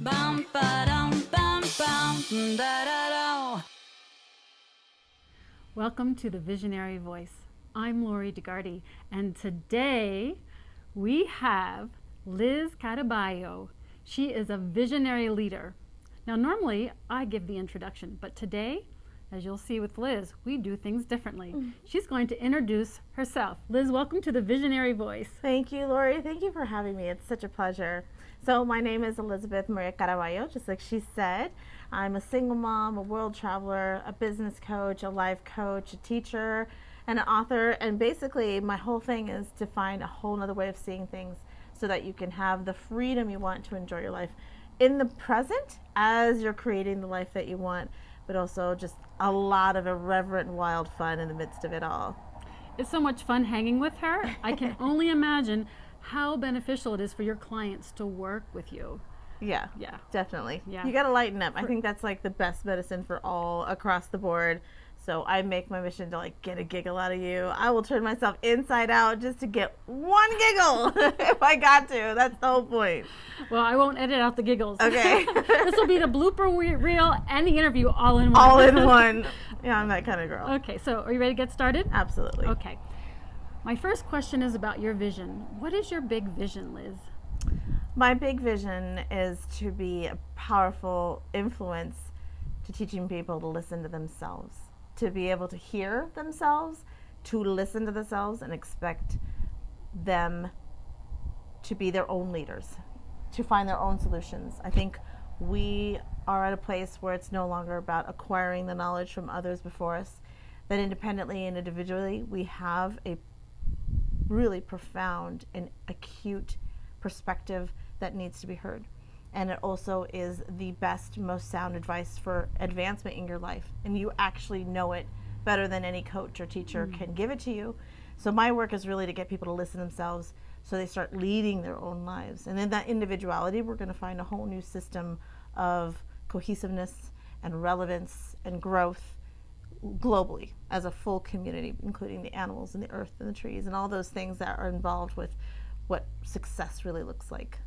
Bum, ba-dum, bum, bum, da-da-da. Welcome to the Visionary Voice. I'm Lori DeGardi, and today we have Liz Caraballo. She is a visionary leader. Now, normally I give the introduction, but today, as you'll see with Liz, we do things differently. She's going to introduce herself. Liz, welcome to the Visionary Voice. Thank you, Lori. Thank you for having me. It's such a pleasure. So my name is Elizabeth Maria Caraballo, just like she said. I'm a single mom, a world traveler, a business coach, a life coach, a teacher, and an author. And basically, my whole thing is to find a whole nother way of seeing things so that you can have the freedom you want to enjoy your life in the present as you're creating the life that you want, but also just a lot of irreverent, wild fun in the midst of it all. It's so much fun hanging with her. I can only imagine how beneficial it is for your clients to work with you. Yeah, Yeah. definitely. Yeah. You got to lighten up. I think that's like the best medicine for all across the board. So I make my mission to like get a giggle out of you. I will turn myself inside out just to get one giggle if I got to. That's the whole point. Well, I won't edit out the giggles. Okay. This will be the blooper reel and the interview all in one. All in one. Yeah, I'm that kind of girl. Okay, so are you ready to get started? Absolutely. Okay. My first question is about your vision. What is your big vision, Liz? My big vision is to be a powerful influence to teaching people to listen to themselves, to be able to hear themselves, to listen to themselves, and expect them to be their own leaders, to find their own solutions. I think we are at a place where it's no longer about acquiring the knowledge from others before us, that independently and individually we have a really profound and acute perspective that needs to be heard. And it also is the best, most sound advice for advancement in your life. And you actually know it better than any coach or teacher can give it to you. So my work is really to get people to listen to themselves so they start leading their own lives. And in that individuality, we're going to find a whole new system of cohesiveness and relevance and growth globally as a full community, including the animals and the earth and the trees and all those things that are involved with what success really looks like.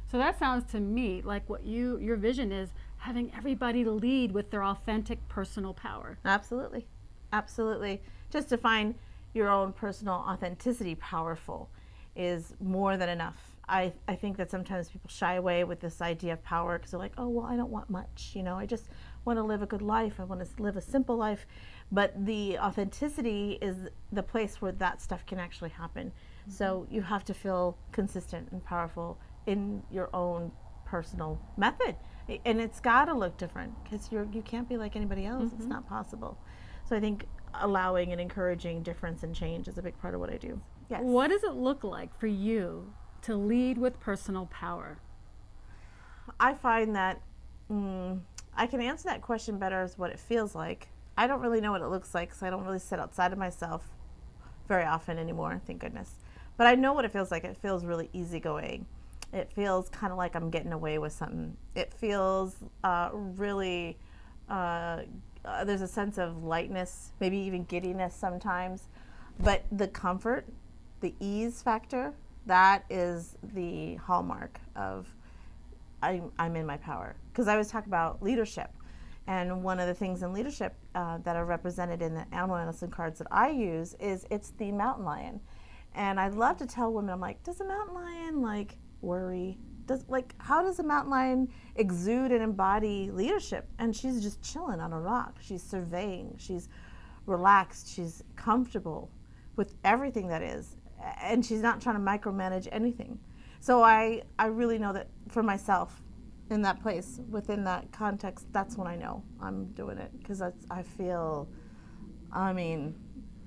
So that sounds to me like what your vision is, having everybody lead with their authentic personal power. Absolutely. Absolutely. Just to find your own personal authenticity powerful is more than enough. I think that sometimes people shy away with this idea of power because they're like, oh, well, I don't want much. You know, I just want to live a good life. I want to live a simple life. But the authenticity is the place where that stuff can actually happen. So you have to feel consistent and powerful in your own personal method. And it's got to look different because you can't be like anybody else. It's not possible. So I think allowing and encouraging difference and change is a big part of what I do. Yes. What does it look like for you to lead with personal power? I find that I can answer that question better as what it feels like. I don't really know what it looks like because I don't really sit outside of myself very often anymore, thank goodness. But I know what it feels like. It feels really easygoing. It feels kind of like I'm getting away with something. It feels really, there's a sense of lightness, maybe even giddiness sometimes. But the comfort, the ease factor, that is the hallmark of I'm in my power. Because I was talking about leadership. And one of the things in leadership that are represented in the animal medicine cards that I use is it's the mountain lion. And I love to tell women, I'm like, does a mountain lion like worry? How does a mountain lion exude and embody leadership? And she's just chilling on a rock. She's surveying. She's relaxed. She's comfortable with everything that is. And she's not trying to micromanage anything. So I really know that for myself, in that place, within that context, that's when I know I'm doing it. Because I feel,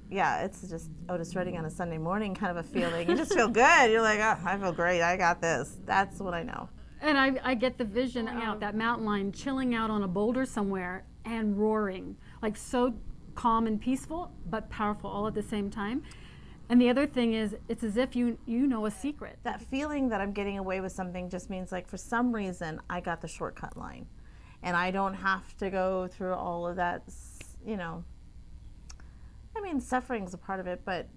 yeah, it's just Otis Redding on a Sunday morning kind of a feeling. You just feel good. You're like, oh, I feel great. I got this. That's what I know. And I get the vision out, that mountain lion chilling out on a boulder somewhere and roaring, like so calm and peaceful, but powerful all at the same time. And the other thing is, it's as if you know a secret. That feeling that I'm getting away with something just means like for some reason I got the shortcut line. And I don't have to go through all of that, suffering is a part of it, but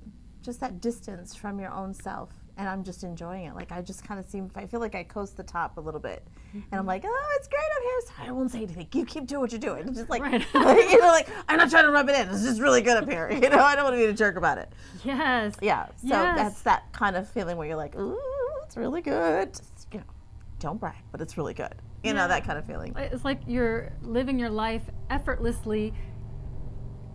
just that distance from your own self and I'm just enjoying it. Like I just kind of I feel like I coast the top a little bit, and I'm like, oh, it's great up here. So I won't say anything. You keep doing what you're doing. It's just like, Right. you know, like I'm not trying to rub it in. It's just really good up here. You know, I don't want to be a jerk about it. Yes. Yeah. So Yes. that's that kind of feeling where you're like, ooh, it's really good. Just, you know, don't brag, but it's really good. You know, that kind of feeling. It's like you're living your life effortlessly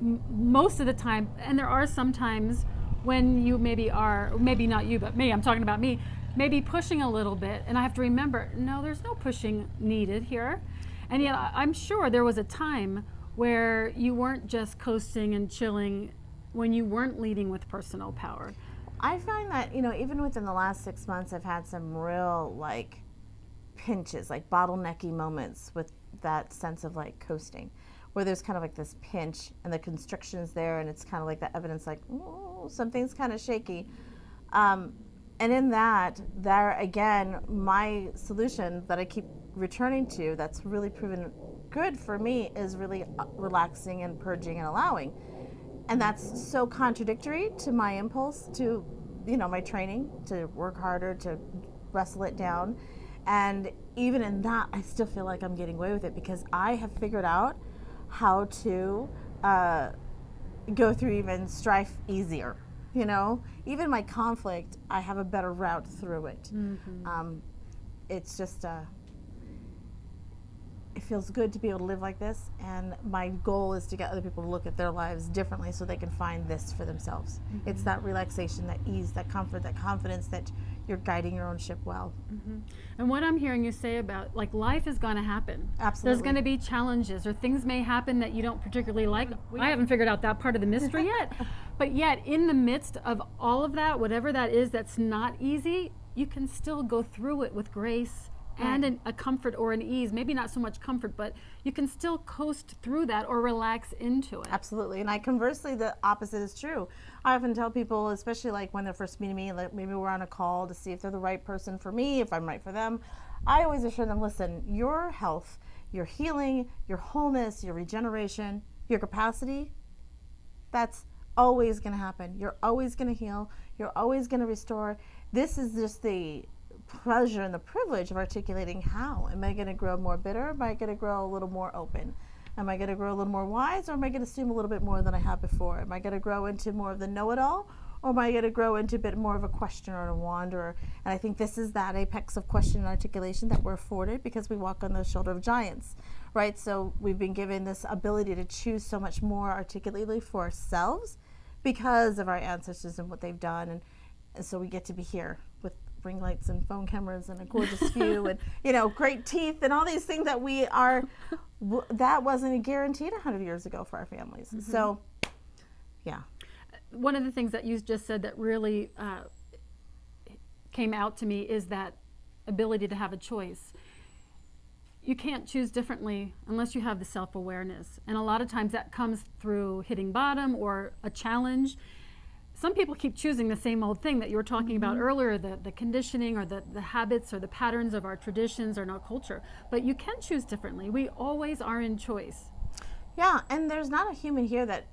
most of the time, and there are some times when you maybe are, maybe not you, but me, I'm talking about me, maybe pushing a little bit, and I have to remember, no, there's no pushing needed here. And yet I'm sure there was a time where you weren't just coasting and chilling, when you weren't leading with personal power. I find that, you know, even within the last 6 months, I've had some real like pinches, like bottlenecky moments with that sense of like coasting, where there's kind of like this pinch and the constriction's there, and it's kind of like that evidence like, oh, something's kind of shaky. And in that, there again, my solution that I keep returning to that's really proven good for me is really relaxing and purging and allowing. And that's so contradictory to my impulse to, you know, my training to work harder, to wrestle it down. And even in that, I still feel like I'm getting away with it because I have figured out how to go through even strife easier. You know, even my conflict, I have a better route through it. It's just, it feels good to be able to live like this, and my goal is to get other people to look at their lives differently so they can find this for themselves. It's that relaxation, that ease, that comfort, that confidence that you're guiding your own ship well. And what I'm hearing you say about, like, life is going to happen. Absolutely. There's going to be challenges, or things may happen that you don't particularly like. I haven't figured out that part of the mystery yet. But yet, in the midst of all of that, whatever that is that's not easy, you can still go through it with grace and a comfort or an ease. Maybe not so much comfort, but you can still coast through that or relax into it. Absolutely. And conversely, the opposite is true. I often tell people, especially like when they're first meeting me, like maybe we're on a call to see if they're the right person for me, if I'm right for them. I always assure them, listen, your health, your healing, your wholeness, your regeneration, your capacity, that's always going to happen. You're always going to heal. You're always going to restore. This is just the pleasure and the privilege of articulating how. Am I going to grow more bitter? Am I going to grow a little more open? Am I going to grow a little more wise, or am I going to assume a little bit more than I have before? Am I going to grow into more of the know-it-all, or am I going to grow into a bit more of a questioner and a wanderer? And I think this is that apex of question and articulation that we're afforded because we walk on the shoulder of giants, right? So we've been given this ability to choose so much more articulately for ourselves because of our ancestors and what they've done. And so we get to be here with ring lights and phone cameras and a gorgeous view and, you know, great teeth and all these things that we are, that wasn't guaranteed 100 years ago for our families. So, yeah. One of the things that you just said that really came out to me is that ability to have a choice. You can't choose differently unless you have the self-awareness. And a lot of times that comes through hitting bottom or a challenge. Some people keep choosing the same old thing that you were talking about earlier, the conditioning or the habits or the patterns of our traditions or our culture. But you can choose differently. We always are in choice. Yeah, and there's not a human here that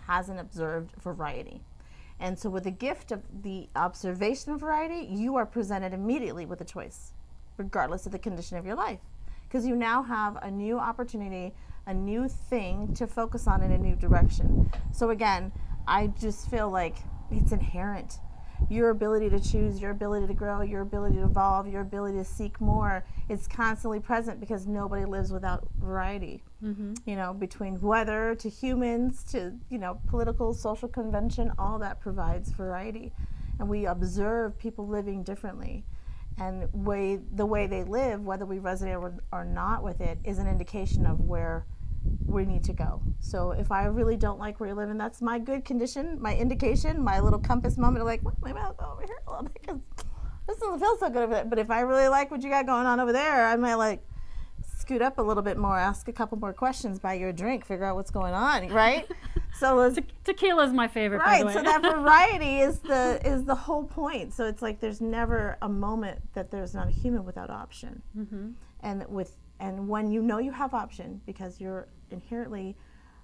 hasn't observed variety. And so with the gift of the observation of variety, you are presented immediately with a choice, regardless of the condition of your life. Because you now have a new opportunity, a new thing to focus on in a new direction. So again, I just feel like it's inherent. Your ability to choose, your ability to grow, your ability to evolve, your ability to seek more, it's constantly present because nobody lives without variety. You know, between weather to humans to, you know, political, social convention, all that provides variety. And we observe people living differently. And the way they live, whether we resonate or not with it, is an indication of where we need to go. So if I really don't like where you're living, that's my good condition, my indication, my little compass moment of like, well, maybe I'll go over here a little bit because this doesn't feel so good over there. But if I really like what you got going on over there, I might like scoot up a little bit more, ask a couple more questions, buy you a drink, figure out what's going on, right? So tequila is my favorite, right? by the way. So that variety is the whole point. So it's like there's never a moment that there's not a human without option. And when you know you have option, because you're inherently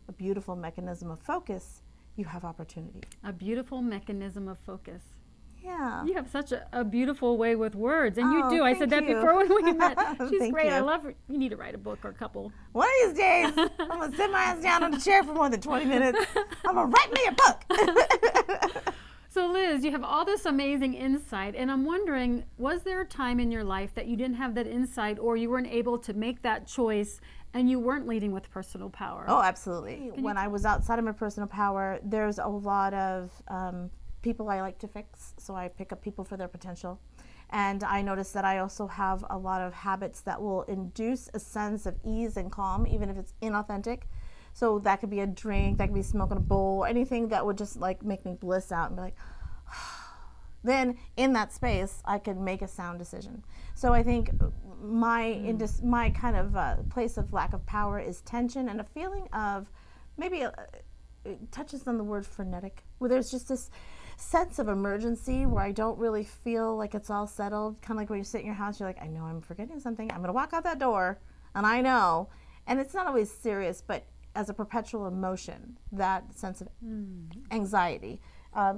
a beautiful mechanism of focus, you have opportunity. A beautiful mechanism of focus. Yeah. You have such a beautiful way with words, and you Oh, do. I thank said that you. before when we met. She's Thank great. I you. love her. You need to write a book or a couple. One of these days, I'm going to sit my ass down on the chair for more than 20 minutes. I'm going to write me a book. So Liz, you have all this amazing insight, and I'm wondering, was there a time in your life that you didn't have that insight, or you weren't able to make that choice, and you weren't leading with personal power? Oh, absolutely. When I was outside of my personal power, there's a lot of people I like to fix, so I pick up people for their potential. And I notice that I also have a lot of habits that will induce a sense of ease and calm, even if it's inauthentic. So that could be a drink, that could be smoking a bowl, anything that would just like make me bliss out and be like, then in that space, I could make a sound decision. So I think my kind of place of lack of power is tension and a feeling of maybe it touches on the word frenetic, where there's just this sense of emergency where I don't really feel like it's all settled. Kind of like when you sit in your house, you're like, I know I'm forgetting something. I'm going to walk out that door, and I know. And it's not always serious, but as a perpetual emotion, that sense of anxiety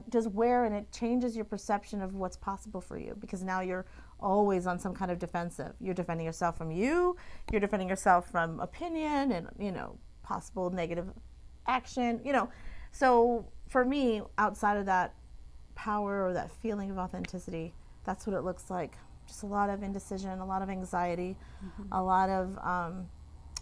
does wear, and it changes your perception of what's possible for you, because now you're always on some kind of defensive. You're defending yourself from you're defending yourself from opinion and, possible negative action, So for me, outside of that power or that feeling of authenticity, that's what it looks like. Just a lot of indecision, a lot of anxiety, a lot of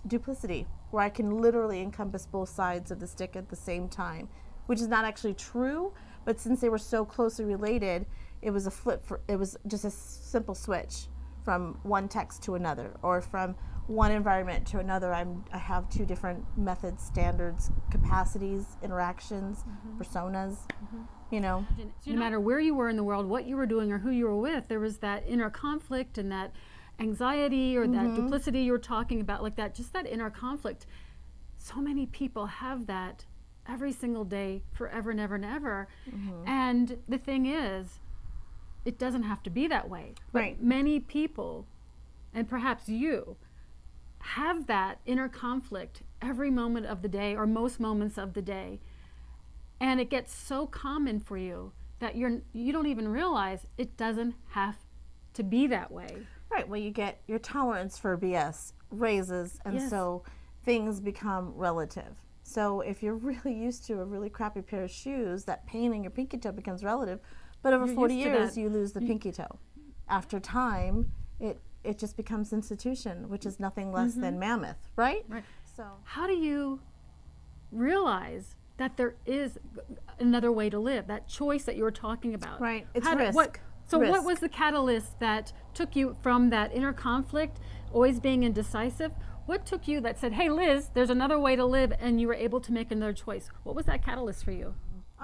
duplicity, where I can literally encompass both sides of the stick at the same time, which is not actually true, but since they were so closely related, it was it was just a simple switch from one text to another, or from one environment to another. I have two different methods, standards, capacities, interactions, personas, No matter where you were in the world, what you were doing, or who you were with, there was that inner conflict and that anxiety or that duplicity you were talking about, like that, just that inner conflict. So many people have that every single day, forever and ever and ever. And the thing is, it doesn't have to be that way. But many people, and perhaps you, have that inner conflict every moment of the day, or most moments of the day. And it gets so common for you that you don't even realize it doesn't have to be that way. Right. Well, you get your tolerance for BS raises, and so things become relative. So if you're really used to a really crappy pair of shoes, that pain in your pinky toe becomes relative. But over 40 years, you lose the pinky toe. After time, it just becomes institution, which is nothing less than mammoth, right? Right. So how do you realize that there is another way to live, that choice that you were talking about? Right. It's risk. risk. What was the catalyst that took you from that inner conflict, always being indecisive? What took you that said, hey, Liz, there's another way to live, and you were able to make another choice? What was that catalyst for you?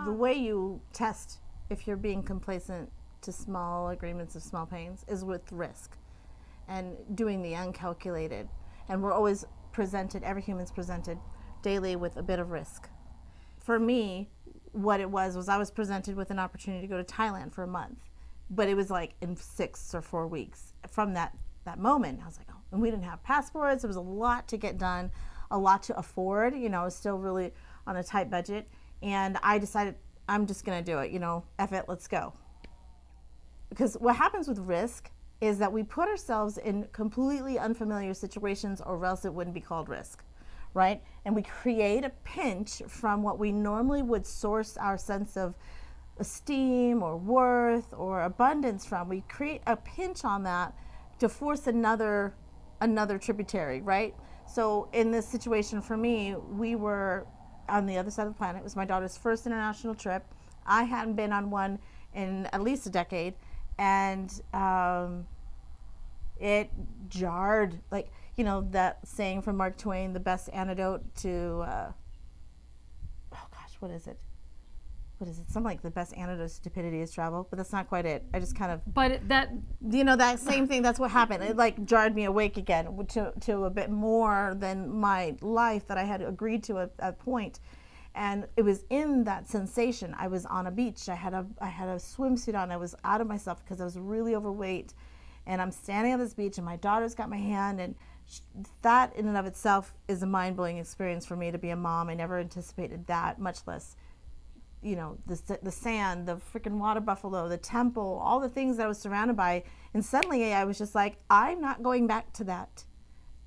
The way you test if you're being complacent to small agreements of small pains is with risk and doing the uncalculated. And we're always presented, every human's presented daily with a bit of risk. For me, what it was I was presented with an opportunity to go to Thailand for a month. But it was like in 6 or 4 weeks. From that moment, I was like, oh, and we didn't have passports. There was a lot to get done, a lot to afford. I was still really on a tight budget. And I decided I'm just going to do it. F it, let's go. Because what happens with risk is that we put ourselves in completely unfamiliar situations, or else it wouldn't be called risk, right? And we create a pinch from what we normally would source our sense of esteem or worth or abundance from. We create a pinch on that to force another tributary, right? So in this situation for me, we were on the other side of the planet. It was my daughter's first international trip. I hadn't been on one in at least a decade, and it jarred, like, that saying from Mark Twain, the best antidote to what is it? Something like the best antidote to stupidity is travel, but that's not quite it. I just kind of. But that. That same thing. That's what happened. It like jarred me awake again to a bit more than my life that I had agreed to at a point, and it was in that sensation. I was on a beach. I had a swimsuit on. I was out of myself because I was really overweight, and I'm standing on this beach, and my daughter's got my hand, and that in and of itself is a mind-blowing experience for me to be a mom. I never anticipated that, much less the sand, the freaking water buffalo, the temple, all the things that I was surrounded by. And suddenly I was just like, I'm not going back to that.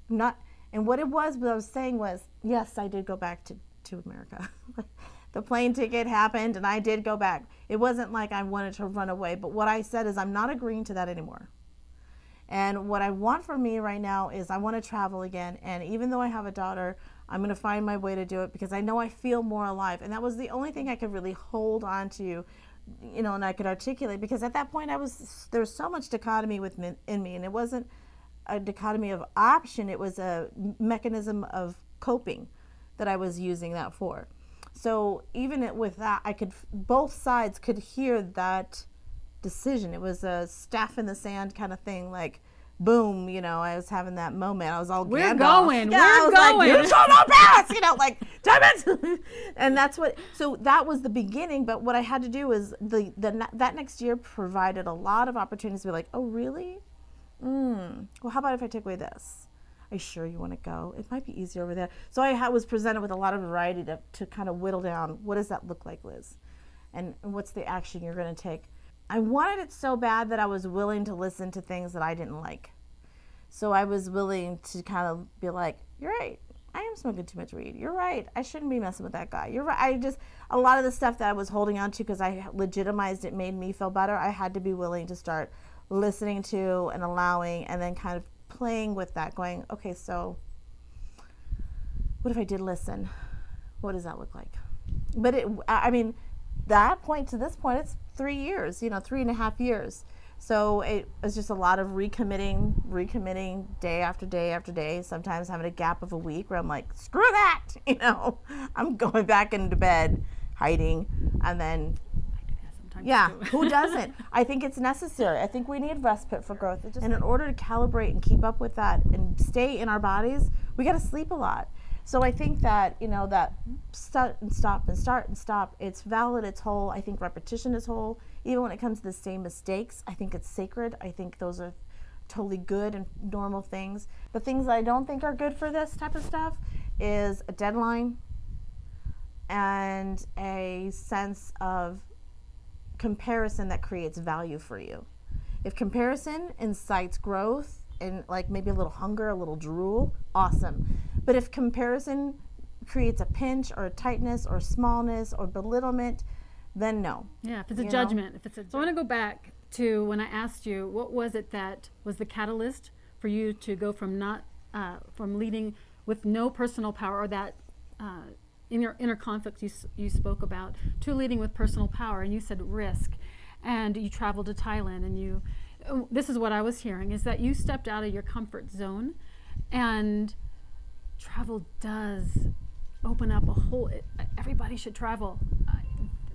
And what I was saying was, yes, I did go back to America. The plane ticket happened and I did go back. It wasn't like I wanted to run away, but what I said is I'm not agreeing to that anymore. And what I want for me right now is I want to travel again. And even though I have a daughter, I'm going to find my way to do it because I know I feel more alive. And that was the only thing I could really hold on to, and I could articulate, because at that point there was so much dichotomy in me, and it wasn't a dichotomy of option. It was a mechanism of coping that I was using that for. So even with that, both sides could hear that decision. It was a staff in the sand kind of thing, like, boom, I was having that moment. I was all we're Gandalf. Going, yeah, we're I was going. Like, you shall not pass, like, damn it. And so that was the beginning. But what I had to do was that next year provided a lot of opportunities to be like, oh, really? Well, how about if I take away this? Are you sure you want to go? It might be easier over there. So I was presented with a lot of variety to kind of whittle down, what does that look like, Liz? And what's the action you're going to take? I wanted it so bad that I was willing to listen to things that I didn't like. So I was willing to kind of be like, you're right, I am smoking too much weed. You're right, I shouldn't be messing with that guy. You're right. A lot of the stuff that I was holding on to because I legitimized it made me feel better, I had to be willing to start listening to and allowing, and then kind of playing with that, going, okay, so what if I did listen? What does that look like? But that point to this point, it's 3 years, 3.5 years. So it was just a lot of recommitting day after day after day, sometimes having a gap of a week where I'm like, screw that, I'm going back into bed, hiding, and then who doesn't? I think it's necessary. I think we need respite for growth. And in order to calibrate and keep up with that and stay in our bodies, we got to sleep a lot. So I think that, that start and stop and start and stop, it's valid, it's whole. I think repetition is whole. Even when it comes to the same mistakes, I think it's sacred. I think those are totally good and normal things. The things that I don't think are good for this type of stuff is a deadline and a sense of comparison that creates value for you. If comparison incites growth and like maybe a little hunger, a little drool, awesome. But if comparison creates a pinch or a tightness or smallness or belittlement, then no. Yeah, if it's a judgment. So I want to go back to when I asked you, what was it that was the catalyst for you to go from from leading with no personal power, or that in your inner conflict you spoke about, to leading with personal power, and you said risk, and you traveled to Thailand, and this is what I was hearing, is that you stepped out of your comfort zone, and travel does open up everybody should travel.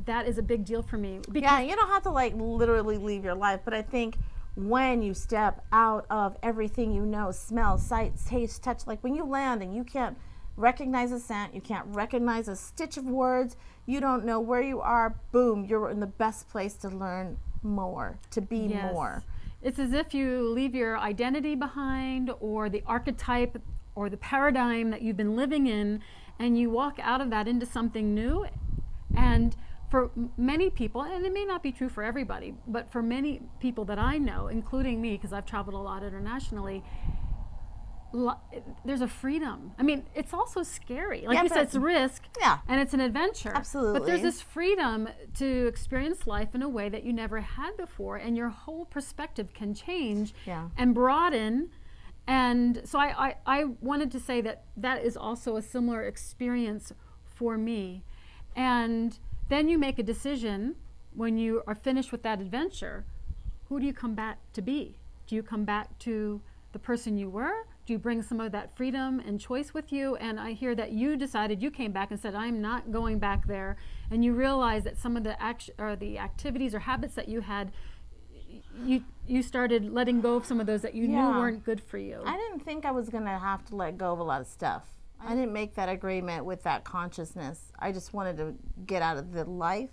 That is a big deal for me. Yeah, you don't have to literally leave your life, but I think when you step out of everything smell, sight, taste, touch, like when you land and you can't recognize a scent, you can't recognize a stitch of words, you don't know where you are, boom, you're in the best place to learn more, to be more. It's as if you leave your identity behind, or the archetype or the paradigm that you've been living in, and you walk out of that into something new. And for many people, and it may not be true for everybody, but for many people that I know, including me, because I've traveled a lot internationally, there's a freedom. I mean, it's also scary. Like you said, it's a risk, and it's an adventure. Absolutely. But there's this freedom to experience life in a way that you never had before, and your whole perspective can change and broaden. And so I wanted to say that is also a similar experience for me. And then you make a decision when you are finished with that adventure. Who do you come back to be? Do you come back to the person you were? Do you bring some of that freedom and choice with you? And I hear that you decided, you came back and said, I'm not going back there. And you realize that some of the the activities or habits that you had, you started letting go of some of those that you knew weren't good for you. I didn't think I was going to have to let go of a lot of stuff. I didn't make that agreement with that consciousness. I just wanted to get out of the life.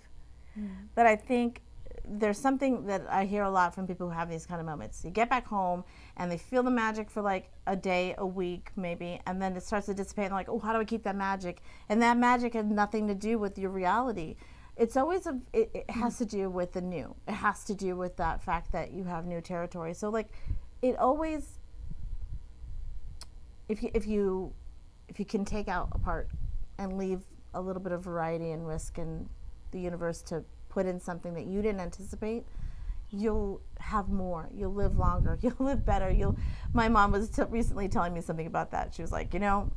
But I think there's something that I hear a lot from people who have these kind of moments. You get back home and they feel the magic for like a day, a week maybe, and then it starts to dissipate and like, oh, how do I keep that magic? And that magic had nothing to do with your reality. it's always it has to do with the new. It has to do with that fact that you have new territory. So like, it always, if you can take out a part and leave a little bit of variety and risk in the universe to put in something that you didn't anticipate, you'll have more. You'll live longer. You'll live better. My mom was recently telling me something about that. She was like, you know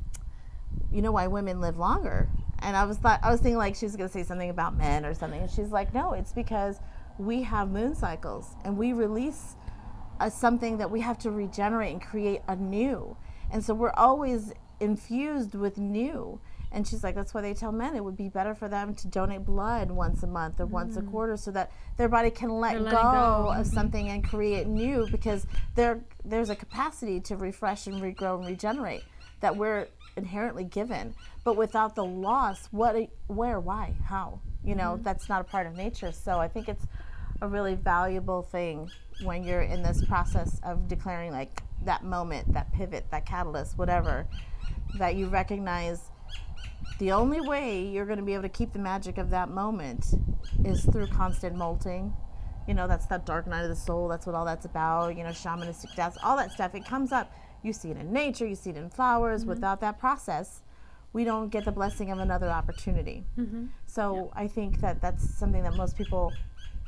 why women live longer? And I was thinking like she was going to say something about men or something. And she's like, no, it's because we have moon cycles and we release something that we have to regenerate and create anew. And so we're always infused with new. And she's like, that's why they tell men it would be better for them to donate blood once a month or once a quarter, so that their body can let go of something and create new, because there's a capacity to refresh and regrow and regenerate that we're inherently given. But without the loss, where, why, how? That's not a part of nature. So I think it's a really valuable thing when you're in this process of declaring like that moment, that pivot, that catalyst, whatever, that you recognize the only way you're going to be able to keep the magic of that moment is through constant molting. That's that dark night of the soul. That's what all that's about. Shamanistic deaths, all that stuff. It comes up. You see it in nature. You see it in flowers. Without that process, we don't get the blessing of another opportunity. So I think that that's something that most people,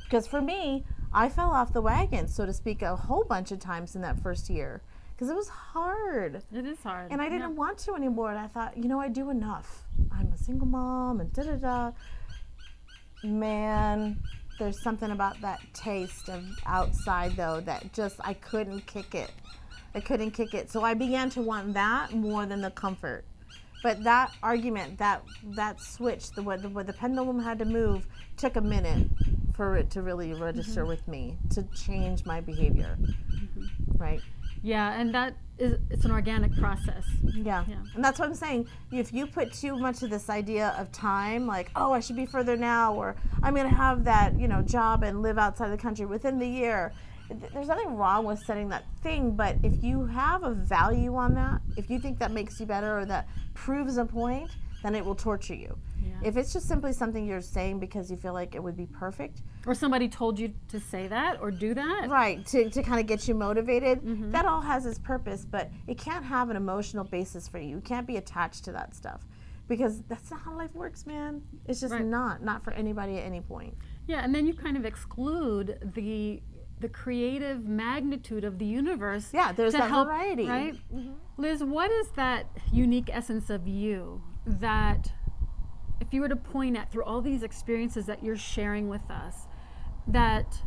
because for me, I fell off the wagon, so to speak, a whole bunch of times in that first year. Because it was hard. It is hard. And I didn't want to anymore. And I thought, I do enough. I'm a single mom and da-da-da. Man, there's something about that taste of outside, though, that just, I couldn't kick it. So I began to want that more than the comfort. But that argument, that switch, where the pendulum had to move, took a minute for it to really register with me, to change my behavior. Right? Yeah, and it's an organic process. Yeah. And that's what I'm saying. If you put too much of this idea of time, like, oh, I should be further now, or I'm going to have that, job and live outside the country within the year. There's nothing wrong with setting that thing, but if you have a value on that, if you think that makes you better or that proves a point, then it will torture you. Yeah. If it's just simply something you're saying because you feel like it would be perfect. Or somebody told you to say that or do that. Right, to kind of get you motivated. That all has its purpose, but it can't have an emotional basis for you. You can't be attached to that stuff, because that's not how life works, man. It's just not for anybody at any point. Yeah, and then you kind of exclude the creative magnitude of the universe. Yeah, there's that variety. Right? Liz, what is that unique essence of you that, if you were to point at through all these experiences that you're sharing with us, that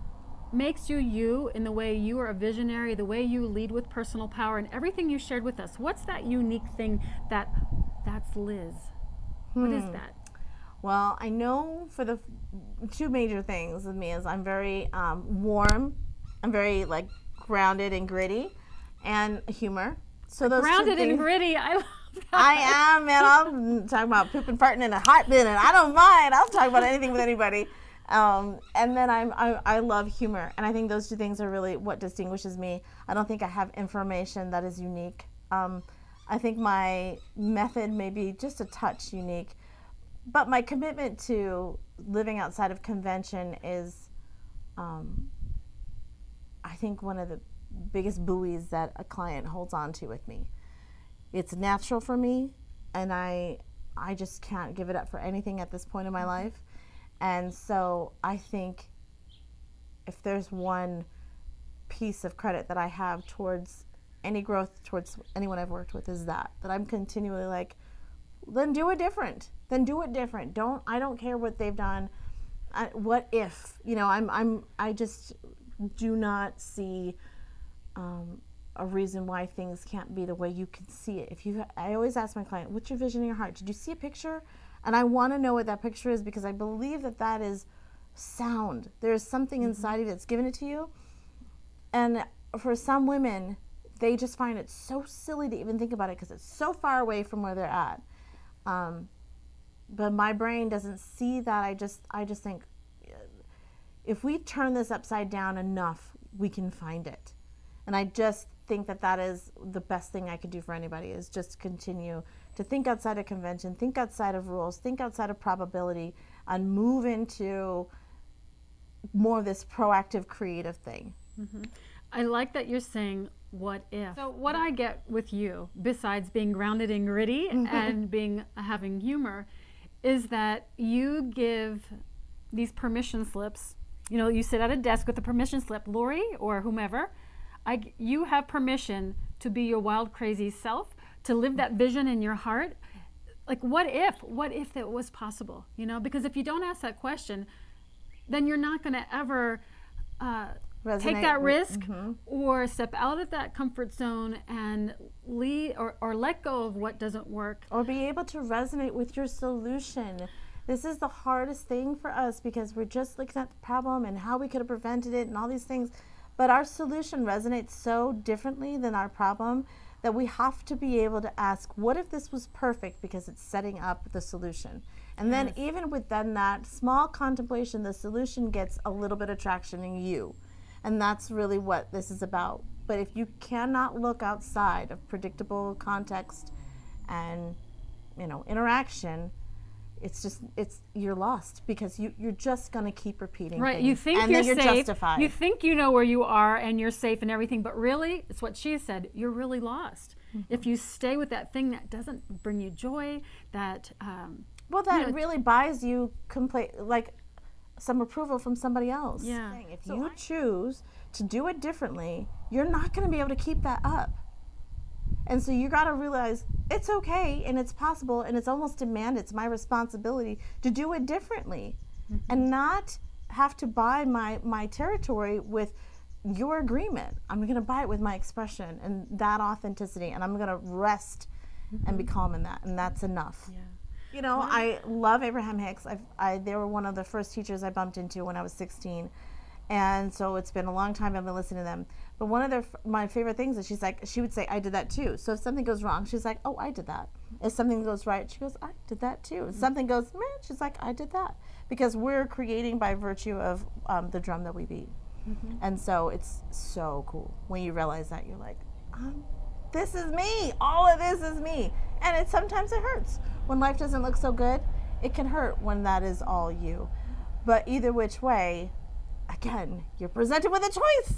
makes you you in the way you are a visionary, the way you lead with personal power, and everything you shared with us? What's that unique thing that's Liz? What is that? Well, I know for the two major things with me is I'm very warm, I'm very like grounded and gritty, and humor. So those grounded and gritty, I love that. I am, man. I'm talking about pooping, farting in a heartbeat, and I don't mind. I'll talk about anything with anybody. And then I love humor, and I think those two things are really what distinguishes me. I don't think I have information that is unique. I think my method may be just a touch unique. But my commitment to living outside of convention is, I think, one of the biggest buoys that a client holds on to with me. It's natural for me, and I just can't give it up for anything at this point in my life. And so I think if there's one piece of credit that I have towards any growth, towards anyone I've worked with, is that I'm continually like, then do it different. I don't care what they've done. What if? I just do not see a reason why things can't be the way you can see it. I always ask my client, what's your vision in your heart? Did you see a picture? And I want to know what that picture is, because I believe that is sound. There is something inside of you that's given it to you. And for some women, they just find it so silly to even think about it because it's so far away from where they're at. But my brain doesn't see that. I just think if we turn this upside down enough, we can find it. And I just think that is the best thing I could do for anybody, is just continue to think outside of convention, think outside of rules, think outside of probability. and move into more of this proactive creative thing. I like that you're saying what if. So what I get with you, besides being grounded and gritty and having humor, is that you give these permission slips. You know, you sit at a desk with a permission slip, Lori or whomever. You have permission to be your wild, crazy self, to live that vision in your heart. Like, what if that was possible? You know, because if you don't ask that question, then you're not going to ever take that risk or step out of that comfort zone and lead or let go of what doesn't work. Or be able to resonate with your solution. This is the hardest thing for us because we're just looking at the problem and how we could have prevented it and all these things. But our solution resonates so differently than our problem that we have to be able to ask, what if this was perfect, because it's setting up the solution. And then even within that small contemplation, the solution gets a little bit of traction in you. And that's really what this is about. But if you cannot look outside of predictable context and, you know, interaction, you're lost, because you're just going to keep repeating right things. You think and you're then you're safe, justified. you think you know where you are and you're safe and everything, but really it's what she said, you're really lost if you stay with that thing that doesn't bring you joy, that really buys you like some approval from somebody else. Yeah. If you choose to do it differently, you're not going to be able to keep that up. And so you got to realize it's okay and it's possible and it's almost demanded. It's my responsibility to do it differently and not have to buy my territory with your agreement. I'm going to buy it with my expression and that authenticity, and I'm going to rest and be calm in that, and that's enough. Yeah. You know, I love Abraham Hicks. They were one of the first teachers I bumped into when I was 16. And so it's been a long time I've been listening to them. But one of my favorite things is she would say, I did that too. So if something goes wrong, she's like, oh, I did that. If something goes right, she goes, I did that too. If something goes, man, she's like, I did that. Because we're creating by virtue of the drum that we beat. And so it's so cool when you realize that. You're like, this is me. All of this is me. And sometimes it hurts. When life doesn't look so good, it can hurt when that is all you. But either which way, again, you're presented with a choice.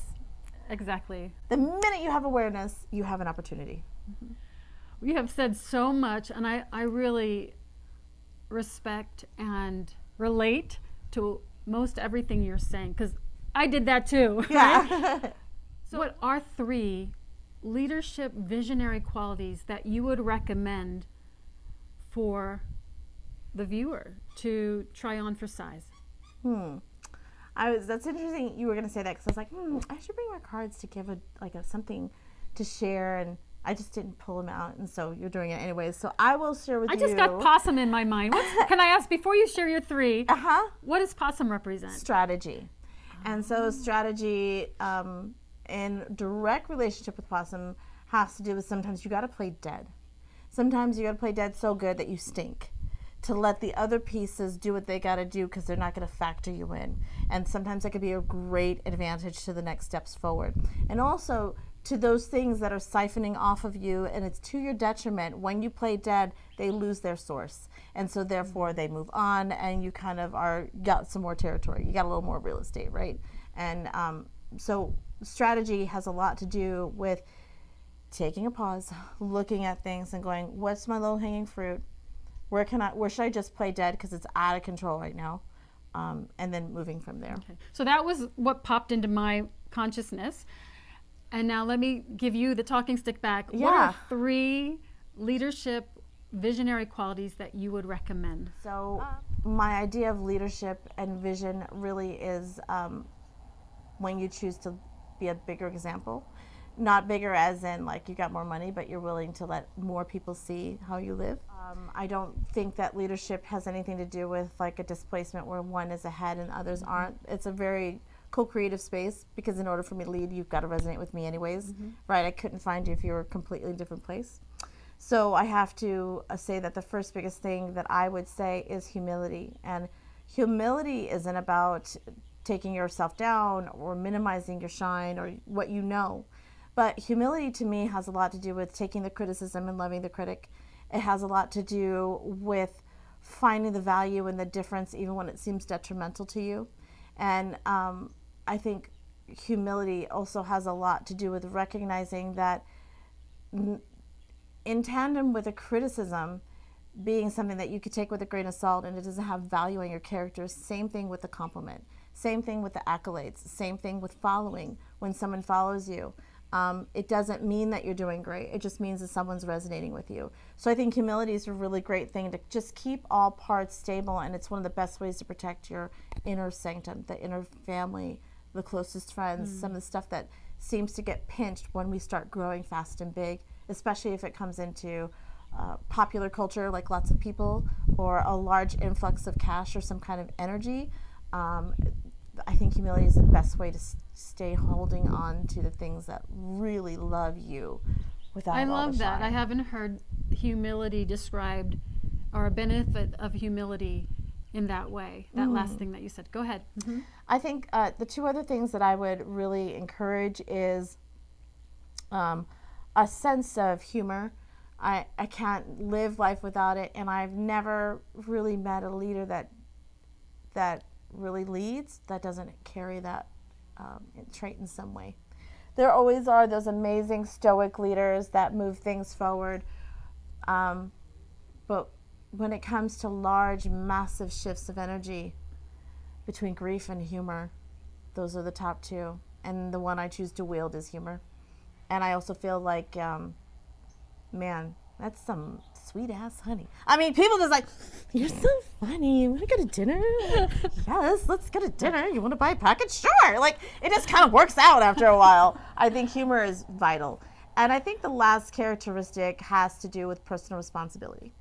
Exactly. The minute you have awareness, you have an opportunity. We have said so much, and I really respect and relate to most everything you're saying, because I did that too. Yeah. Right? So what are 3 leadership visionary qualities that you would recommend for the viewer to try on for size? That's interesting you were going to say that, because I was like, I should bring my cards to give something to share, and I just didn't pull them out, and so you're doing it anyways. So I will share with you. I just got possum in my mind. Can I ask, before you share your 3, what does possum represent? Strategy. And so strategy in direct relationship with possum has to do with, sometimes you got to play dead. Sometimes you got to play dead so good that you stink, to let the other pieces do what they got to do, because they're not going to factor you in. And sometimes that could be a great advantage to the next steps forward. And also to those things that are siphoning off of you and it's to your detriment, when you play dead, they lose their source. And so therefore they move on, and you kind of got some more territory. You got a little more real estate, right? And so strategy has a lot to do with taking a pause, looking at things and going, what's my low-hanging fruit? Where should I just play dead because it's out of control right now? And then moving from there. Okay. So that was what popped into my consciousness. And now let me give you the talking stick back. Yeah. What are 3 leadership visionary qualities that you would recommend? So my idea of leadership and vision really is when you choose to be a bigger example. Not bigger as in like you got more money, but you're willing to let more people see how you live. I don't think that leadership has anything to do with like a displacement where one is ahead and others aren't. It's a very co-creative space, because in order for me to lead, you've got to resonate with me anyways, right? I couldn't find you if you were a completely different place. So I have to say that the first biggest thing that I would say is humility. And humility isn't about taking yourself down or minimizing your shine or what you know. But humility to me has a lot to do with taking the criticism and loving the critic. It has a lot to do with finding the value in the difference even when it seems detrimental to you. And I think humility also has a lot to do with recognizing that in tandem with a criticism being something that you could take with a grain of salt and it doesn't have value in your character, same thing with the compliment, same thing with the accolades, same thing with following. When someone follows you, it doesn't mean that you're doing great. It just means that someone's resonating with you. So I think humility is a really great thing to just keep all parts stable, and it's one of the best ways to protect your inner sanctum, the inner family, the closest friends, some of the stuff that seems to get pinched when we start growing fast and big, especially if it comes into popular culture, like lots of people, or a large influx of cash or some kind of energy. I think humility is the best way to stay holding on to the things that really love you without I all love the that. shine. I haven't heard humility described, or a benefit of humility in that way. That last thing that you said. Go ahead. I think the two other things that I would really encourage is a sense of humor. I can't live life without it, and I've never really met a leader that really leads that doesn't carry that trait in some way. There always are those amazing stoic leaders that move things forward, but when it comes to large, massive shifts of energy between grief and humor, those are the top two, and the one I choose to wield is humor. And I also feel like man, that's some sweet ass honey. I mean, people just like, you're so funny. You want to go to dinner? Yes, let's go to dinner. You want to buy a package? Sure. Like, it just kind of works out after a while. I think humor is vital. And I think the last characteristic has to do with personal responsibility.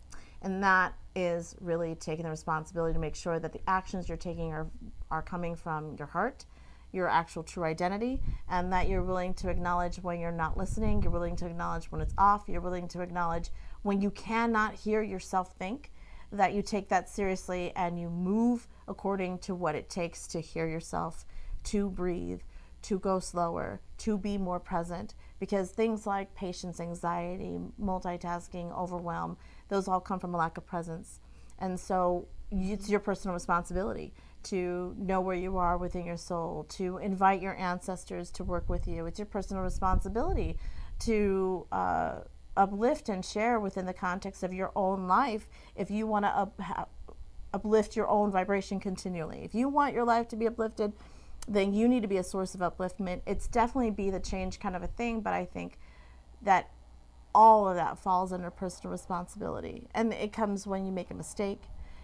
And that is really taking the responsibility to make sure that the actions you're taking are coming from your heart, your actual true identity, and that you're willing to acknowledge when you're not listening, you're willing to acknowledge when it's off, you're willing to acknowledge when you cannot hear yourself think, that you take that seriously and you move according to what it takes to hear yourself, to breathe, to go slower, to be more present. Because things like patience, anxiety, multitasking, overwhelm, those all come from a lack of presence. And so it's your personal responsibility to know where you are within your soul, to invite your ancestors to work with you. It's your personal responsibility to uplift and share within the context of your own life if you want to uplift your own vibration continually. If you want your life to be uplifted, then you need to be a source of upliftment. It's definitely be the change kind of a thing, but I think that all of that falls under personal responsibility. And it comes when you make a mistake.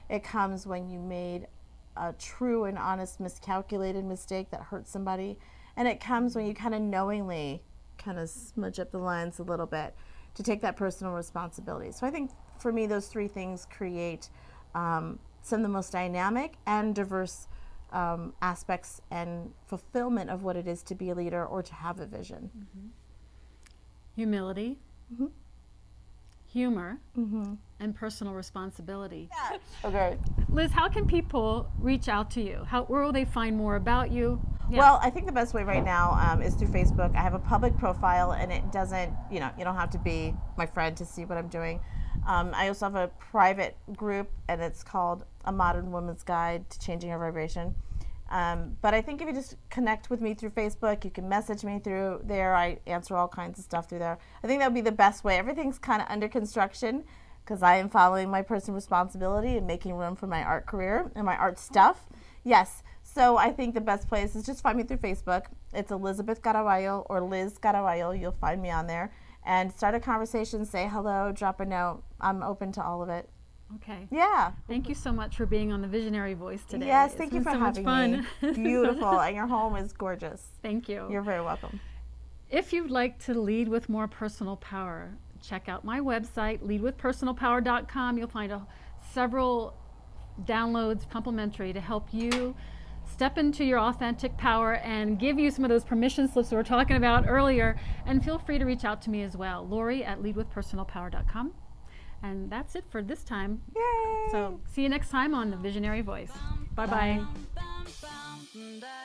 It comes when you made a true and honest miscalculated mistake that hurts somebody, and it comes when you kind of knowingly kind of smudge up the lines a little bit to take that personal responsibility. So I think for me those three things create some of the most dynamic and diverse aspects and fulfillment of what it is to be a leader or to have a vision. Humility, humor, and personal responsibility. Okay. Liz, how can people reach out to you? Where will they find more about you? Yeah. Well, I think the best way right now is through Facebook. I have a public profile, and it doesn't, you don't have to be my friend to see what I'm doing. I also have a private group, and it's called A Modern Woman's Guide to Changing Her Vibration. But I think if you just connect with me through Facebook, you can message me through there. I answer all kinds of stuff through there. I think that would be the best way. Everything's kind of under construction because I am following my personal responsibility and making room for my art career and my art stuff. Yes. So I think the best place is just find me through Facebook. It's Elizabeth Caraballo or Liz Caraballo. You'll find me on there. And start a conversation, say hello, drop a note. I'm open to all of it. Okay. Yeah. Thank you so much for being on the Visionary Voice today. Yes, It's thank you been for so much having fun. me. Beautiful, and your home is gorgeous. Thank you. You're very welcome. If you'd like to lead with more personal power, check out my website, leadwithpersonalpower.com. You'll find several downloads complimentary to help you step into your authentic power and give you some of those permission slips we were talking about earlier. And feel free to reach out to me as well, Lori at leadwithpersonalpower.com. And that's it for this time. Yay! So see you next time on The Visionary Voice. Bye-bye. Bum, bum, bum, da.